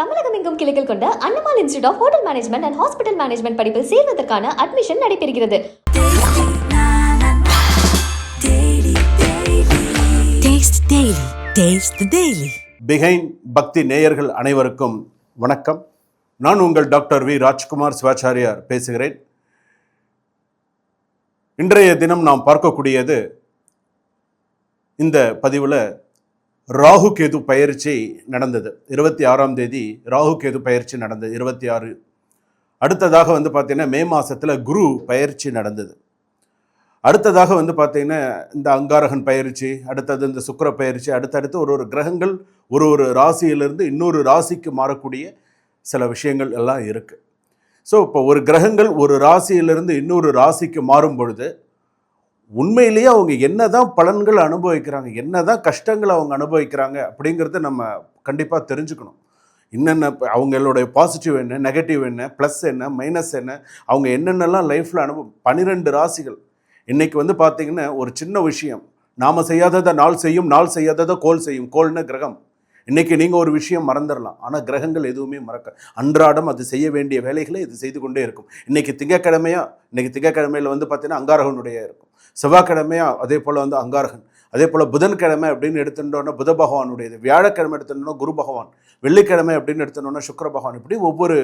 தமிழகம் எங்கும் கிளைகள் கொண்ட Annamal institute of hotel management and hospital management படிப்பில் சேர்வதற்கான அட்மிஷன் நடைபெறுகிறது. பிஹைண்ட் பக்தி நேயர்கள் அனைவருக்கும் வணக்கம். நான் உங்கள் டாக்டர் வி ராஜ்குமார் சிவாச்சாரியார் பேசுகிறேன். இன்றைய தினம் நாம் பார்க்கக்கூடியது, இந்த பதிவில் ராகு கேது பயிற்சி நடந்தது. 26ஆம் தேதி ராகு கேது பயிற்சி நடந்தது, 26. அடுத்ததாக பார்த்தீங்கன்னா மே மாதத்தில் குரு பயிற்சி நடந்தது. அடுத்ததாக பார்த்தீங்கன்னா இந்த அங்காரகன் பயிற்சி, அடுத்தது இந்த சுக்கிர பயிற்சி, அடுத்தடுத்து ஒரு கிரகங்கள் ஒரு ராசியிலிருந்து இன்னொரு ராசிக்கு மாறக்கூடிய சில விஷயங்கள் எல்லாம் இருக்குது. ஸோ இப்போ ஒரு கிரகங்கள் ஒரு ராசியிலிருந்து இன்னொரு ராசிக்கு மாறும் பொழுது உண்மையிலேயே அவங்க என்னதான் பலன்கள் அனுபவிக்கிறாங்க, என்னதான் கஷ்டங்களை அவங்க அனுபவிக்கிறாங்க அப்படிங்கிறத நம்ம கண்டிப்பாக தெரிஞ்சுக்கணும். என்னென்ன அவங்களுடைய பாசிட்டிவ் என்ன, நெகட்டிவ் என்ன, ப்ளஸ் என்ன, மைனஸ் என்ன, அவங்க என்னென்னலாம் லைஃப்பில் 12 ராசிகள். இன்றைக்கி பார்த்திங்கன்னா ஒரு சின்ன விஷயம், நாம் செய்யாததை நாள் செய்யும், நாள் செய்யாததை கோள் செய்யும். கோள்னு கிரகம். இன்றைக்கி நீங்கள் ஒரு விஷயம் மறந்துடலாம், ஆனால் கிரகங்கள் எதுவுமே மறக்க அன்றாடம் அது செய்ய வேண்டிய வேலைகளை இது செய்து கொண்டே இருக்கும். இன்றைக்கி திங்கக்கிழமையில் பார்த்தீங்கன்னா அங்காரகனுடைய இருக்கும், செவ்வாய்க்கிழமையாக அதே போல் அங்காரகன், அதே போல் புதன்கிழமை அப்படின்னு எடுத்துட்டோன்னா புத பகவானுடையது, வியாழக்கிழமை எடுத்துட்டோன்னா குரு பகவான், வெள்ளிக்கிழமை அப்படின்னு எடுத்துட்டோன்னா சுக்கிர பகவான். இப்படி ஒவ்வொரு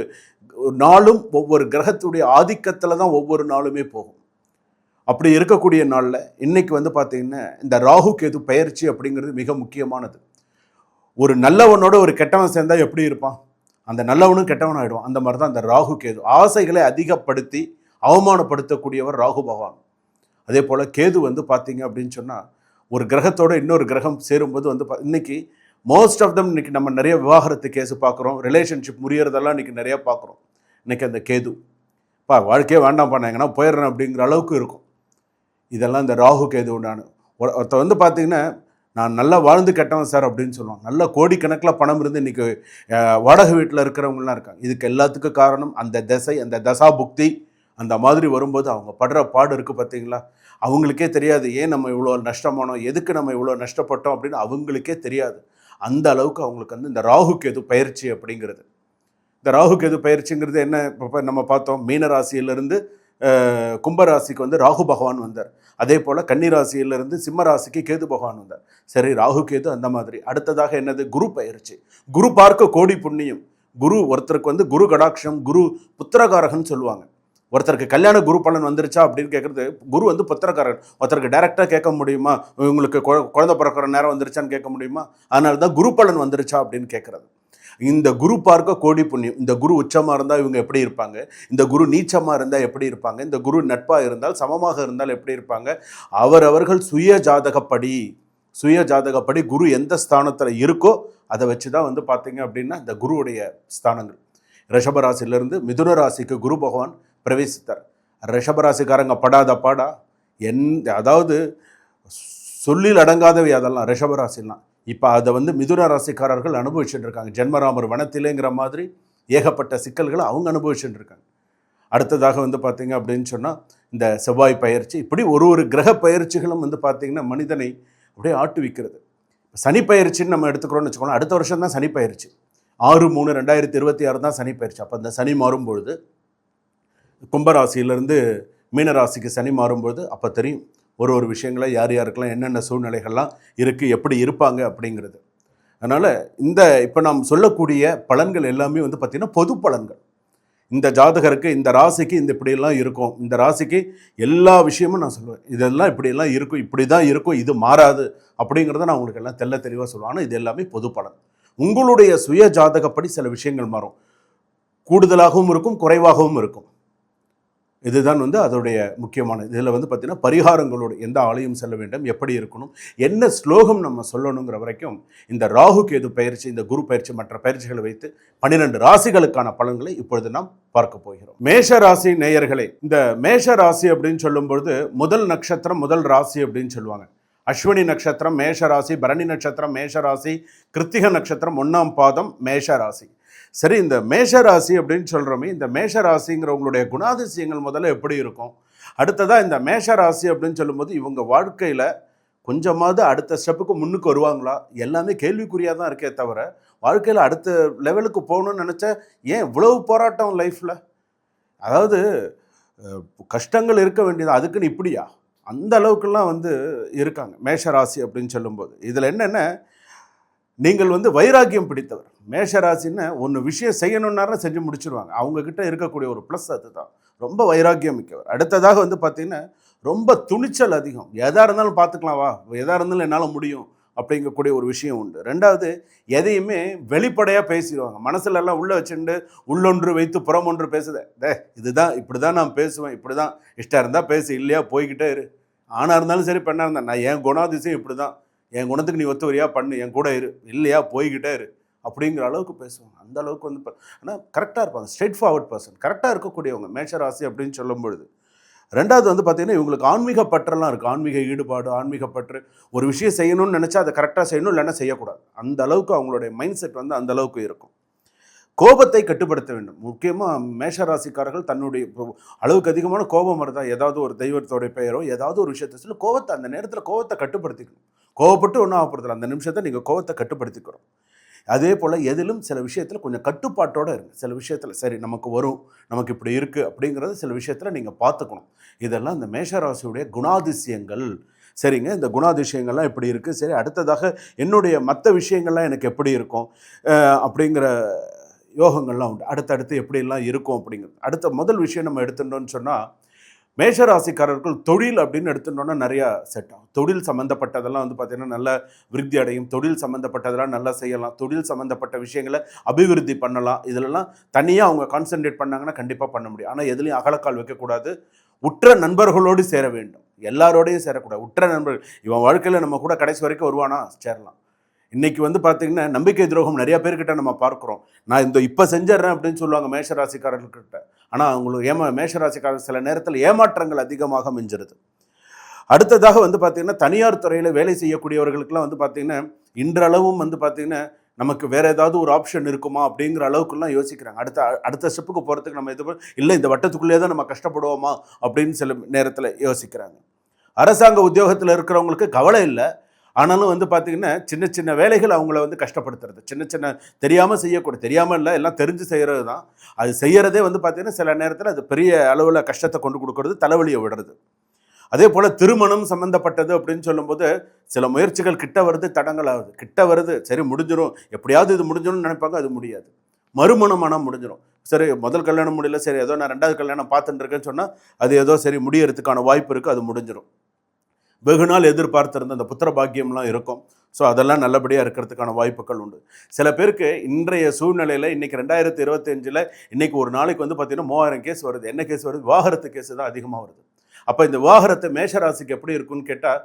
நாளும் ஒவ்வொரு கிரகத்துடைய ஆதிக்கத்தில் தான் ஒவ்வொரு நாளுமே போகும். அப்படி இருக்கக்கூடிய நாளில் இன்றைக்கி பார்த்திங்கன்னா இந்த ராகு கேது பயிற்சி அப்படிங்கிறது மிக முக்கியமானது. ஒரு நல்லவனோட ஒரு கெட்டவன் சேர்ந்தால் எப்படி இருப்பான், அந்த நல்லவனும் கெட்டவன் ஆகிடுவான். அந்த மாதிரி தான் அந்த ராகு கேது. ஆசைகளை அதிகப்படுத்தி அவமானப்படுத்தக்கூடியவர் ராகு பகவான். அதே போல் கேது பார்த்தீங்க அப்படின்னு சொன்னால் ஒரு கிரகத்தோட இன்னொரு கிரகம் சேரும்போது இன்னைக்கு மோஸ்ட் ஆஃப் தம் இன்னைக்கு நம்ம நிறைய விவாகரத்து கேஸு பார்க்குறோம், ரிலேஷன்ஷிப் முறியறதெல்லாம் இன்றைக்கி நிறையா பார்க்குறோம். இன்றைக்கி அந்த கேது வாழ்க்கையே வேண்டாம் எங்கன்னா போயிடுறேன் அப்படிங்கிற அளவுக்கு இருக்கும். இதெல்லாம் இந்த ராகு கேது உண்டான ஒருத்தர் பார்த்தீங்கன்னா நான் நல்லா வாழ்ந்து கெட்டவன் சார் அப்படின்னு சொல்லுவான். நல்ல கோடிக்கணக்கில் பணம் இருந்து இன்றைக்கி வாடகை வீட்டில் இருக்கிறவங்களாம் இருக்காங்க. இதுக்கு எல்லாத்துக்கும் காரணம் அந்த திசை, அந்த தசா புக்தி அந்த மாதிரி வரும்போது அவங்க படுற பாடு இருக்குது பார்த்தீங்களா. அவங்களுக்கே தெரியாது ஏன் நம்ம இவ்வளோ நஷ்டமானோம், எதுக்கு நம்ம இவ்வளோ நஷ்டப்பட்டோம் அப்படின்னு அவங்களுக்கே தெரியாது. அந்த அளவுக்கு அவங்களுக்கு இந்த ராகு கேது பயிற்சி அப்படிங்கிறது. இந்த ராகு கேது பயிற்சிங்கிறது என்ன, இப்போ நம்ம பார்த்தோம் மீனராசியிலிருந்து கும்பராசிக்கு ராகு பகவான் வந்தார். அதே போல் கன்னிராசியிலிருந்து சிம்ம ராசிக்கு கேது பகவான் வந்தார். சரி, ராகு கேது அந்த மாதிரி. அடுத்ததாக என்னது, குரு பயிற்சி. குரு பார்க்க கோடி புண்ணியம். குரு ஒருத்தருக்கு குரு கடாட்சம், குரு புத்திரகாரகன் சொல்லுவாங்க. ஒருத்தருக்கு கல்யாண குரு பலன் வந்துருச்சா அப்படின்னு கேட்குறது, குரு புத்திரக்காரன். ஒருத்தருக்கு டைரெக்டாக கேட்க முடியுமா, உங்களுக்கு குழந்தை பிறக்கிற நேரம் வந்துருச்சான்னு கேட்க முடியுமா? அதனால தான் குரு பலன் வந்துருச்சா அப்படின்னு கேட்குறது. இந்த குரு பார்க்க கோடி புண்ணியம். இந்த குரு உச்சமாக இருந்தால் இவங்க எப்படி இருப்பாங்க, இந்த குரு நீச்சமாக இருந்தால் எப்படி இருப்பாங்க, இந்த குரு நட்பாக இருந்தால் சமமாக இருந்தால் எப்படி இருப்பாங்க, அவரவர்கள் சுய ஜாதகப்படி குரு எந்த ஸ்தானத்தில் இருக்கோ அதை வச்சு தான் பார்த்தீங்க அப்படின்னா இந்த குருவுடைய ஸ்தானங்கள். ரிஷபராசிலிருந்து மிதுன ராசிக்கு குரு பகவான் பிரவேசித்தார். ரிஷபராசிக்காரங்க படாத பாடா அதாவது சொல்லில் அடங்காதவை அதெல்லாம் ரிஷபராசிலாம். இப்போ அதை மிதுன ராசிக்காரர்கள் அனுபவிச்சுட்டு இருக்காங்க. ஜென்மராமர் வனத்திலேங்கிற மாதிரி ஏகப்பட்ட சிக்கல்களை அவங்க அனுபவிச்சுட்டு இருக்காங்க. அடுத்ததாக பார்த்தீங்க அப்படின்னு சொன்னால் இந்த செவ்வாய் பயிற்சி, இப்படி ஒரு கிரக பயிற்சிகளும் பார்த்தீங்கன்னா மனிதனை அப்படியே ஆட்டுவிக்கிறது. சனி பயிற்சின்னு நம்ம எடுத்துக்கிறோம்னு வச்சுக்கோங்களேன், அடுத்த வருஷம் தான் சனி பயிற்சி. 6/3/2026 தான் சனி பயிற்சி. அப்போ அந்த சனி மாறும்பொழுது கும்பராசியிலேருந்து மீனராசிக்கு சனி மாறும்பொழுது அப்போ தெரியும் ஒரு விஷயங்களை யார் யாருக்கெல்லாம் என்னென்ன சூழ்நிலைகள்லாம் இருக்குது, எப்படி இருப்பாங்க அப்படிங்கிறது. அதனால் இப்போ நாம் சொல்லக்கூடிய பலன்கள் எல்லாமே பார்த்திங்கன்னா பொது பலன்கள். இந்த ஜாதகருக்கு, இந்த ராசிக்கு இப்படியெல்லாம் இருக்கும், இந்த ராசிக்கு எல்லா விஷயமும் நான் சொல்லுவேன், இதெல்லாம் இப்படியெல்லாம் இருக்கும், இப்படி தான் இருக்கும், இது மாறாது அப்படிங்கிறத நான் உங்களுக்கு எல்லாம் தெளிவாக சொல்லுவேன். ஆனால் இது எல்லாமே பொது பலன். உங்களுடைய சுய ஜாதகப்படி சில விஷயங்கள் மாறும், கூடுதலாகவும் இருக்கும், குறைவாகவும் இருக்கும். இதுதான் அதோடைய முக்கியமானது. இதில் பார்த்தீங்கன்னா பரிகாரங்களோடு எந்த ஆலயம் செல்ல வேண்டும், எப்படி இருக்கணும், என்ன ஸ்லோகம் நம்ம சொல்லணுங்கிற வரைக்கும் இந்த ராகு கேது பயிற்சி, இந்த குரு பயிற்சி, மற்ற பயிற்சிகளை வைத்து 12 ராசிகளுக்கான பலன்களை இப்பொழுது நாம் பார்க்க போகிறோம். மேஷ ராசி நேயர்களே, இந்த மேஷ ராசி அப்படின்னு சொல்லும்பொழுது முதல் நட்சத்திரம், முதல் ராசி அப்படின்னு சொல்லுவாங்க. அஸ்வினி நட்சத்திரம் மேஷ ராசி, பரணி நட்சத்திரம் மேஷ ராசி, கிருத்திக நட்சத்திரம் 1ஆம் பாதம் மேஷ ராசி. சரி, இந்த மேஷராசி அப்படின்னு சொல்கிறோமே, இந்த மேஷராசிங்கிறவங்களுடைய குணாதிசயங்கள் முதல்ல எப்படி இருக்கும், அடுத்ததாக இந்த மேஷராசி அப்படின்னு சொல்லும்போது இவங்க வாழ்க்கையில் கொஞ்சமாவது அடுத்த ஸ்டெப்புக்கு முன்னுக்கு வருவாங்களா, எல்லாமே கேள்விக்குறியாக தான் இருக்கே தவிர வாழ்க்கையில் அடுத்த லெவலுக்கு போகணும்னு நினச்சா ஏன் இவ்வளவு போராட்டம் லைஃப்பில்? அதாவது கஷ்டங்கள் இருக்க வேண்டியது, அதுக்குன்னு இப்படியா? அந்த அளவுக்குலாம் வந்து இருக்காங்க மேஷராசி அப்படின்னு சொல்லும்போது. இதில் என்னென்ன, நீங்கள் வந்து வைராக்கியம் பிடித்தவர். மேஷராசின்னு ஒன்று விஷயம் செய்யணுன்னாலும் செஞ்சு முடிச்சிருவாங்க. அவங்கக்கிட்ட இருக்கக்கூடிய ஒரு ப்ளஸ் அதுதான், ரொம்ப வைராக்கியம் மிக்கவர். அடுத்ததாக வந்து பார்த்திங்கன்னா ரொம்ப துணிச்சல் அதிகம். எதாக இருந்தாலும் பார்த்துக்கலாம், வா எதாக இருந்தாலும் என்னால் முடியும் அப்படிங்கக்கூடிய ஒரு விஷயம் உண்டு. ரெண்டாவது, எதையுமே வெளிப்படையாக பேசிடுவாங்க. மனசுலலாம் உள்ளே வச்சுட்டு உள்ளொன்று வைத்து புறமொன்று பேசுதே, இதுதான் இப்படி தான் நான் பேசுவேன், இப்படி தான் இஷ்டம் இருந்தால் பேசு, இல்லையா போய்கிட்டே இரு. ஆணாக இருந்தாலும் சரி, பெண்ணாக இருந்தால் நான் என் குணாதிசயம் இப்படி தான், என் குணத்துக்கு நீ ஒத்து வரியா பண்ணு, என் கூட இரு, இல்லையா போய்கிட்டே இரு அப்படிங்கிற அளவுக்கு பேசுவாங்க. அந்த அளவுக்கு வந்து ஆனால் கரெக்டாக இருப்பாங்க, ஸ்ட்ரெயிட் ஃபார்வர்ட் பர்சன், கரெக்டாக இருக்கக்கூடியவங்க மேஷராசி அப்படின்னு சொல்லும் பொழுது. ரெண்டாவது வந்து பார்த்திங்கன்னா இவங்களுக்கு ஆன்மீக பற்றெல்லாம் இருக்குது. ஆன்மீக ஈடுபாடு, ஆன்மீக பற்று. ஒரு விஷயம் செய்யணும்னு நினச்சா அதை கரெக்டாக செய்யணும், இல்லைன்னா செய்யக்கூடாது. அந்த அளவுக்கு அவங்களுடைய மைண்ட் செட் வந்து அந்த அளவுக்கு இருக்கும். கோபத்தை கட்டுப்படுத்த வேண்டும். முக்கியமாக மேஷராசிக்காரர்கள் தன்னுடைய அளவுக்கு அதிகமான கோபம் வருதா, ஏதாவது ஒரு தெய்வத்தோடைய பெயரோ ஏதாவது ஒரு விஷயத்தை சொல்லி கோபத்தை அந்த நேரத்தில் கோபத்தை கட்டுப்படுத்திக்கணும். கோவப்பட்டு ஒன்றும் ஆகப்படுத்தல, அந்த நிமிஷத்தை நீங்கள் கோபத்தை கட்டுப்படுத்திக்கிறோம். அதே போல் எதிலும் சில விஷயத்தில் கொஞ்சம் கட்டுப்பாட்டோடு இருங்க. சில விஷயத்தில் சரி நமக்கு வரும், நமக்கு இப்படி இருக்குது அப்படிங்கிறது சில விஷயத்தில் நீங்கள் பார்த்துக்கணும். இதெல்லாம் இந்த மேஷராசியுடைய குணாதிசயங்கள். சரிங்க, இந்த குணாதிசயங்கள்லாம் எப்படி இருக்குது, சரி அடுத்ததாக என்னுடைய மற்ற விஷயங்கள்லாம் எனக்கு எப்படி இருக்கும் அப்படிங்கிற யோகங்கள்லாம் உண்டு. அடுத்தடுத்து எப்படிலாம் இருக்கும் அப்படிங்கிறது. அடுத்த முதல் விஷயம் நம்ம எடுத்துட்டோம்னு சொன்னால், மேஷராசிக்காரர்கள் தொழில் அப்படின்னு எடுத்துட்டோன்னா நிறையா செட் ஆகும். தொழில் சம்மந்தப்பட்டதெல்லாம் வந்து பார்த்திங்கன்னா நல்ல விருத்தி அடையும். தொழில் சம்மந்தப்பட்டதெல்லாம் நல்லா செய்யலாம். தொழில் சம்மந்தப்பட்ட விஷயங்களை அபிவிருத்தி பண்ணலாம். இதிலெல்லாம் தனியாக அவங்க கான்சன்ட்ரேட் பண்ணாங்கன்னா கண்டிப்பாக பண்ண முடியும். ஆனால் எதுலேயும் அகலக்கால் வைக்கக்கூடாது. உற்ற நண்பர்களோடு சேர வேண்டும். எல்லாரோடையும் சேரக்கூடாது. உற்ற நண்பர்கள், இவன் வாழ்க்கையில் நம்ம கூட கடைசி வரைக்கும் வருவானா, சேரலாம். இன்றைக்கி வந்து பார்த்திங்கன்னா நம்பிக்கை துரோகம் நிறையா பேர்கிட்ட நம்ம பார்க்குறோம். நான் இப்போ செஞ்சிடறேன் அப்படின்னு சொல்லுவாங்க மேஷராசிக்காரர்கிட்ட. ஆனால் அவங்களுக்கு மேஷராசிக்காரர் சில நேரத்தில் ஏமாற்றங்கள் அதிகமாக மிஞ்சிருது. அடுத்ததாக வந்து பார்த்திங்கன்னா தனியார் துறையில் வேலை செய்யக்கூடியவர்களுக்கெல்லாம் வந்து பார்த்திங்கன்னா இன்றளவும் வந்து பார்த்திங்கன்னா நமக்கு வேறு ஏதாவது ஒரு ஆப்ஷன் இருக்குமா அப்படிங்கிற அளவுக்குலாம் யோசிக்கிறாங்க. அடுத்த ஸ்டெப்புக்கு போகிறதுக்கு நம்ம எது இல்லை, இந்த வட்டத்துக்குள்ளேயே தான் நம்ம கஷ்டப்படுவோமா அப்படின்னு சில நேரத்தில் யோசிக்கிறாங்க. அரசாங்க உத்தியோகத்தில் இருக்கிறவங்களுக்கு கவலை இல்லை. ஆனாலும் வந்து பார்த்திங்கன்னா சின்ன சின்ன வேலைகள் அவங்கள வந்து கஷ்டப்படுத்துறது, சின்ன சின்ன தெரியாமல் செய்யக்கூடாது. தெரியாமல் இல்லை, எல்லாம் தெரிஞ்சு செய்கிறது தான். அது செய்கிறதே வந்து பார்த்திங்கன்னா சில நேரத்தில் அது பெரிய அளவில் கஷ்டத்தை கொண்டு கொடுக்கறது, தலைவலியை விடுறது. அதே போல் திருமணம் சம்மந்தப்பட்டது அப்படின்னு சொல்லும்போது சில முயற்சிகள் கிட்ட வருது, தடங்கள் ஆகுது. கிட்ட வருது, சரி முடிஞ்சிடும், எப்படியாவது இது முடிஞ்சிடும்னு நினைப்பாங்க, அது முடியாது. மறுமணம் ஆனால் முடிஞ்சிடும். சரி முதல் கல்யாணம் முடியல, சரி ஏதோ நான் ரெண்டாவது கல்யாணம் பார்த்துட்டு இருக்கேன்னு சொன்னால் அது ஏதோ சரி முடியறதுக்கான வாய்ப்பு இருக்குது, அது முடிஞ்சிடும். வெகு நாள் எதிர்பார்த்திருந்த அந்த புத்திர பாக்கியம்லாம் இருக்கும். ஸோ அதெல்லாம் நல்லபடியாக இருக்கிறதுக்கான வாய்ப்புகள் உண்டு. சில பேருக்கு இன்றைய சூழ்நிலையில் இன்றைக்கி 2025 இன்றைக்கி ஒரு நாளைக்கு வந்து பார்த்திங்கன்னா 3000 கேஸ் வருது. என்ன கேஸ் வருது? விவாகரத்து கேஸ் தான் அதிகமாக வருது. அப்போ இந்த விவாகரத்து மேஷராசிக்கு எப்படி இருக்குன்னு கேட்டால்,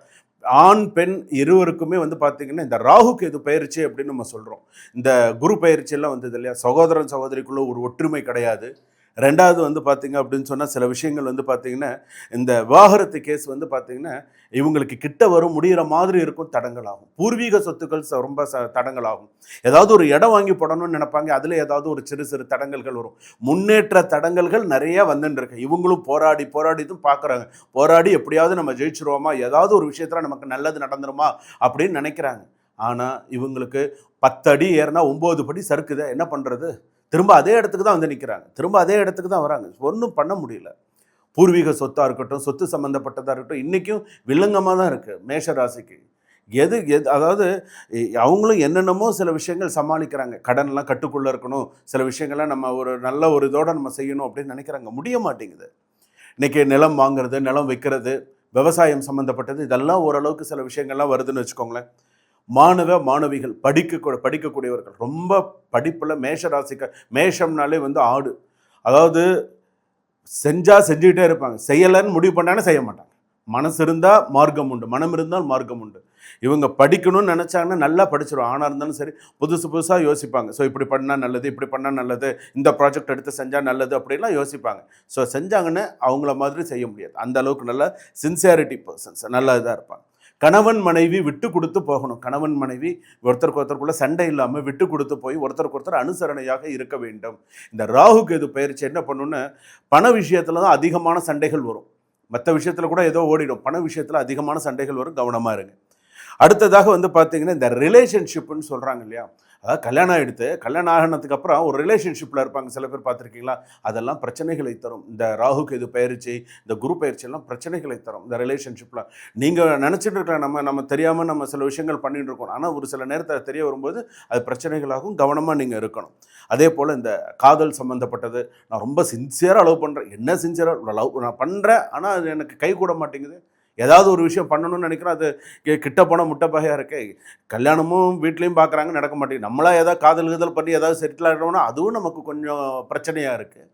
ஆண் பெண் இருவருக்குமே வந்து பார்த்திங்கன்னா இந்த ராகு கேது பயிற்சி அப்படின்னு நம்ம சொல்கிறோம். இந்த குரு பயிற்சியெல்லாம் வந்தது இல்லையா, சகோதரன் சகோதரிக்குள்ளே ஒரு ஒற்றுமை கிடையாது. ரெண்டாவது வந்து பார்த்திங்க அப்படின்னு சொன்னால் சில விஷயங்கள் வந்து பார்த்திங்கன்னா இந்த விவாகரத்து கேஸ் வந்து பார்த்திங்கன்னா இவங்களுக்கு கிட்ட வரும், முடிகிற மாதிரி இருக்கும், தடங்கள் ஆகும். பூர்வீக சொத்துக்கள் ரொம்ப தடங்கள் ஆகும். ஏதாவது ஒரு இடம் வாங்கி போடணும்னு நினைப்பாங்க, அதில் ஏதாவது ஒரு சிறு சிறு தடங்கல்கள் வரும். முன்னேற்ற தடங்கல்கள் நிறைய வந்துட்டு இருக்கு. இவங்களும் போராடிதும் பார்க்குறாங்க. போராடி எப்படியாவது நம்ம ஜெயிச்சிருவோமா, ஏதாவது ஒரு விஷயத்தில் நமக்கு நல்லது நடந்துருமா அப்படின்னு நினைக்கிறாங்க. ஆனால் இவங்களுக்கு 10 அடி ஏறினா 9 படி சறுக்குதே, என்ன பண்ணுறது? திரும்ப அதே இடத்துக்கு தான் வந்து நிற்கிறாங்க, திரும்ப அதே இடத்துக்கு தான் வராங்க. ஒன்றும் பண்ண முடியல. பூர்வீக சொத்தாக இருக்கட்டும், சொத்து சம்மந்தப்பட்டதாக இருக்கட்டும், இன்றைக்கும் வில்லங்கமாக தான் இருக்குது மேஷராசிக்கு. அதாவது அவங்களும் என்னென்னமோ சில விஷயங்கள் சமாளிக்கிறாங்க. கடன்லாம் கட்டுக்குள்ளே இருக்கணும், சில விஷயங்கள்லாம் நம்ம ஒரு நல்ல ஒரு இதோடு நம்ம செய்யணும் அப்படின்னு நினைக்கிறாங்க. முடிய மாட்டேங்குது. இன்றைக்கி நிலம் வாங்குறது, நிலம் வைக்கிறது, விவசாயம் சம்மந்தப்பட்டது, இதெல்லாம் ஓரளவுக்கு சில விஷயங்கள்லாம் வருதுன்னு வச்சுக்கோங்களேன். மாணவிகள் படிக்கக்கூடியவர்கள் ரொம்ப படிப்பில் மேஷம்னாலே வந்து ஆடு. அதாவது செஞ்சுக்கிட்டே இருப்பாங்க. செய்யலைன்னு முடிவு பண்ணாங்கன்னா செய்ய மாட்டாங்க. மனசு இருந்தால் மார்க்கம் உண்டு, மனம் இருந்தால் மார்க்கம் உண்டு. இவங்க படிக்கணும்னு நினச்சாங்கன்னா நல்லா படிச்சிடும். ஆணாக இருந்தாலும் சரி, புதுசாக யோசிப்பாங்க. ஸோ இப்படி பண்ணால் நல்லது, இப்படி பண்ணால் நல்லது, இந்த ப்ராஜெக்ட் எடுத்து செஞ்சால் நல்லது அப்படின்லாம் யோசிப்பாங்க. ஸோ செஞ்சாங்கன்னு அவங்கள மாதிரி செய்ய முடியாது. அந்த அளவுக்கு நல்ல சின்சியாரிட்டி பர்சன்ஸ், நல்ல இதாக இருப்பாங்க. கணவன் மனைவி விட்டு கொடுத்து போகணும். கணவன் மனைவி ஒருத்தருக்குள்ள சண்டை இல்லாமல் விட்டு கொடுத்து போய் ஒருத்தருக்கு அனுசரணையாக இருக்க வேண்டும். இந்த ராகு கேது பயிற்சி என்ன பண்ணுன்னா, பண விஷயத்தில் தான் அதிகமான சண்டைகள் வரும். மற்ற விஷயத்தில் கூட ஏதோ ஓடிடும், பண விஷயத்தில் அதிகமான சண்டைகள் வரும், கவனமாக இருங்க. அடுத்ததாக வந்து பார்த்தீங்கன்னா இந்த ரிலேஷன்ஷிப்னு சொல்கிறாங்க இல்லையா, அதாவது கல்யாணம் ஆகிடுத்து, கல்யாணம் ஆகினதுக்கு அப்புறம் ஒரு ரிலேஷன்ஷிப்பில் இருப்பாங்க, சில பேர் பார்த்துருக்கீங்களா? அதெல்லாம் பிரச்சனைகளை தரும். இந்த ராகு கேது பயிற்சி, இந்த குரு பயிற்சி எல்லாம் பிரச்சனைகளை தரும் இந்த ரிலேஷன்ஷிப்பில். நீங்கள் நினச்சிட்டு இருக்க நம்ம தெரியாமல் நம்ம சில விஷயங்கள் பண்ணிட்டு இருக்கோம், ஆனால் ஒரு சில நேரத்தில் தெரிய வரும்போது அது பிரச்சனைகளாகவும் கவனமாக நீங்கள் இருக்கணும். அதே போல் இந்த காதல் சம்மந்தப்பட்டது, நான் ரொம்ப சின்சியராக லவ் பண்ணுறேன், என்ன சின்சியராக லவ் நான் பண்ணுறேன், ஆனால் அது எனக்கு கை கூட மாட்டேங்குது. ஏதாவது ஒரு விஷயம் பண்ணணும்னு நினைக்கிறோம், அது கிட்ட போனால் முட்டை பகையாக இருக்கே. கல்யாணமும் வீட்லேயும் பார்க்குறாங்க, நடக்க மாட்டேங்குது. நம்மளா ஏதாவது காதல் பண்ணி ஏதாவது செட்டில் ஆகிட்டோம்னா அதுவும் நமக்கு கொஞ்சம் பிரச்சனையாக இருக்குது.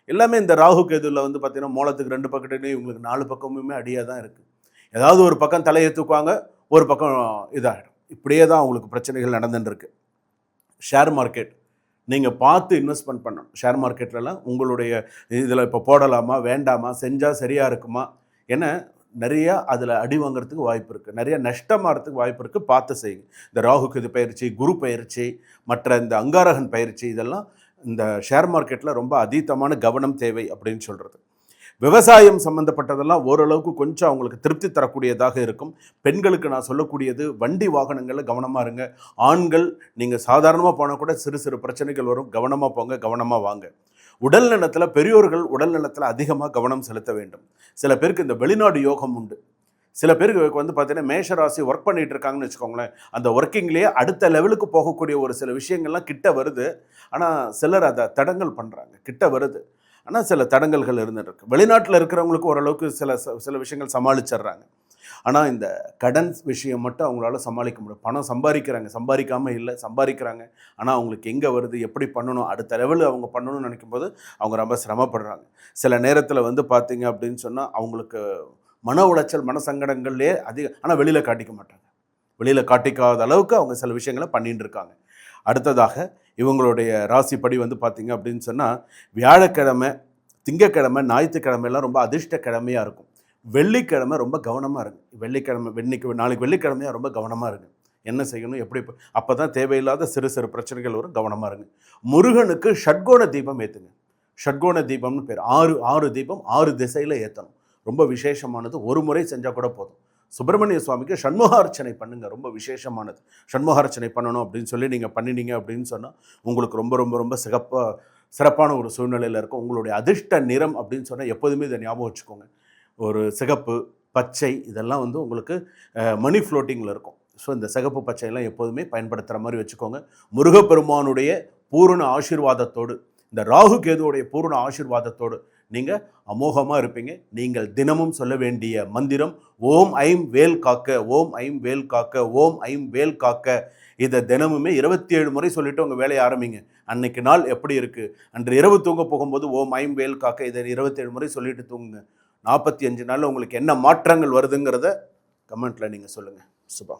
எல்லாமே இந்த ராகு கேதுவில் வந்து பார்த்திங்கன்னா மூலத்துக்கு 2 பக்கத்துலேயும் இவங்களுக்கு 4 பக்கமுமே அடியாக தான் இருக்குது. ஏதாவது ஒரு பக்கம் தலையை தூக்குவாங்க, ஒரு பக்கம் இதாகிடும். இப்படியே தான் அவங்களுக்கு பிரச்சனைகள் நடந்துட்டுருக்கு. ஷேர் மார்க்கெட் நீங்கள் பார்த்து இன்வெஸ்ட்மெண்ட் பண்ணணும். ஷேர் மார்க்கெட்லலாம் உங்களுடைய இதில் இப்போ போடலாமா வேண்டாமா, செஞ்சால் சரியாக இருக்குமா, ஏன்னா நிறையா அதில் அடி வாங்கிறதுக்கு வாய்ப்பு இருக்குது, நிறைய நஷ்டமாகறதுக்கு வாய்ப்பு இருக்குது. பார்த்து செய்யுங்க. இந்த ராகு கேது பயிற்சி, குரு பயிற்சி, மற்ற இந்த அங்காரகன் பயிற்சி, இதெல்லாம் இந்த ஷேர் மார்க்கெட்டில் ரொம்ப அதீதமான கவனம் தேவை அப்படின்னு சொல்கிறது. விவசாயம் சம்மந்தப்பட்டதெல்லாம் ஓரளவுக்கு கொஞ்சம் அவங்களுக்கு திருப்தி தரக்கூடியதாக இருக்கும். பெண்களுக்கு நான் சொல்லக்கூடியது, வண்டி வாகனங்களில் கவனமாக இருங்க. ஆண்கள் நீங்கள் சாதாரணமாக போனால் கூட சிறு சிறு பிரச்சனைகள் வரும், கவனமாக போங்க, கவனமாக வாங்க. உடல் நலத்தில் பெரியோர்கள் உடல் நலத்தில் அதிகமாக கவனம் செலுத்த வேண்டும். சில பேருக்கு இந்த வெளிநாடு யோகம் உண்டு. சில பேருக்கு வந்து பார்த்தீங்கன்னா மேஷராசி ஒர்க் பண்ணிகிட்டு இருக்காங்கன்னு வச்சுக்கோங்களேன், அந்த ஒர்க்கிங்லேயே அடுத்த லெவலுக்கு போகக்கூடிய ஒரு சில விஷயங்கள்லாம் கிட்ட வருது. ஆனால் சிலர் அதை தடங்கல் பண்ணுறாங்க. கிட்ட வருது, ஆனால் சில தடங்கல்கள் இருந்துருக்கு. வெளிநாட்டில் இருக்கிறவங்களுக்கு ஓரளவுக்கு சில விஷயங்கள் சமாளிச்சிட்றாங்க. ஆனால் இந்த கடன் விஷயம் மட்டும் அவங்களால சமாளிக்க முடியும். பணம் சம்பாதிக்கிறாங்க, சம்பாதிக்காமல் இல்லை, சம்பாதிக்கிறாங்க. ஆனால் அவங்களுக்கு எங்கே வருது, எப்படி பண்ணணும், அடுத்த லெவலில் அவங்க பண்ணணும்னு நினைக்கும்போது அவங்க ரொம்ப சிரமப்படுறாங்க. சில நேரத்தில் வந்து பார்த்திங்க அப்படின்னு சொன்னால் அவங்களுக்கு மன உளைச்சல், மன சங்கடங்கள்லேயே ஆனால் வெளியில் காட்டிக்க மாட்டாங்க. வெளியில் காட்டிக்காத அளவுக்கு அவங்க சில விஷயங்களை பண்ணிட்டு இருக்காங்க. அடுத்ததாக இவங்களுடைய ராசிப்படி வந்து பார்த்திங்க அப்படின்னு சொன்னால் வியாழக்கிழமை, திங்கக்கிழமை, ஞாயிற்றுக்கிழமையெல்லாம் ரொம்ப அதிர்ஷ்ட கிழமையாக இருக்கும். வெள்ளிக்கிழமை ரொம்ப கவனமாக இருங்க. நாளைக்கு வெள்ளிக்கிழமையாக ரொம்ப கவனமாக இருங்க. என்ன செய்யணும், எப்படி, அப்போ தான் தேவையில்லாத சிறு சிறு பிரச்சனைகள் வரும், கவனமாக இருங்க. முருகனுக்கு ஷட்கோண தீபம் ஏற்றுங்க. ஷட்கோண தீபம்னு பேர். 6 தீபம் 6 திசையில் ஏற்றணும். ரொம்ப விசேஷமானது. ஒரு முறை செஞ்சால் கூட போதும். சுப்பிரமணிய சுவாமிக்கு சண்முகார்ச்சனை பண்ணுங்க, ரொம்ப விசேஷமானது. சண்முகார்ச்சனை பண்ணணும் அப்படின்னு சொல்லி நீங்கள் பண்ணினீங்க அப்படின்னு சொன்னால் உங்களுக்கு ரொம்ப ரொம்ப ரொம்ப சிறப்பான ஒரு சூழ்நிலையில் இருக்கும். உங்களுடைய அதிர்ஷ்ட நிறம் அப்படின்னு சொன்னால் எப்போதுமே இதை ஞாபகம் வச்சுக்கோங்க. ஒரு சிகப்பு, பச்சை, இதெல்லாம் வந்து உங்களுக்கு மணி ஃப்ளோட்டிங்கில் இருக்கும். ஸோ இந்த சிகப்பு பச்சையெல்லாம் எப்போதுமே பயன்படுத்துகிற மாதிரி வச்சுக்கோங்க. முருகப்பெருமானுடைய பூரண ஆசீர்வாதத்தோடு, இந்த ராகு கேதுவோடைய பூரண ஆசீர்வாதத்தோடு நீங்கள் அமோகமாக இருப்பீங்க. நீங்கள் தினமும் சொல்ல வேண்டிய மந்திரம் ஓம் ஐம் வேல் காக்க, ஓம் ஐம் வேல் காக்க, ஓம் ஐம் வேல் காக்க. இதை தினமுமே 27 முறை சொல்லிவிட்டு உங்கள் வேலையை ஆரம்பிங்க. அன்னைக்கு நாள் எப்படி இருக்குது, அன்று இரவு தூங்க போகும்போது ஓம் ஐம் வேல் காக்க இதை 27 முறை சொல்லிட்டு தூங்குங்க. 45 நாளில் உங்களுக்கு என்ன மாற்றங்கள் வருதுங்கிறத கமெண்ட்டில் நீங்கள் சொல்லுங்கள். சுபா.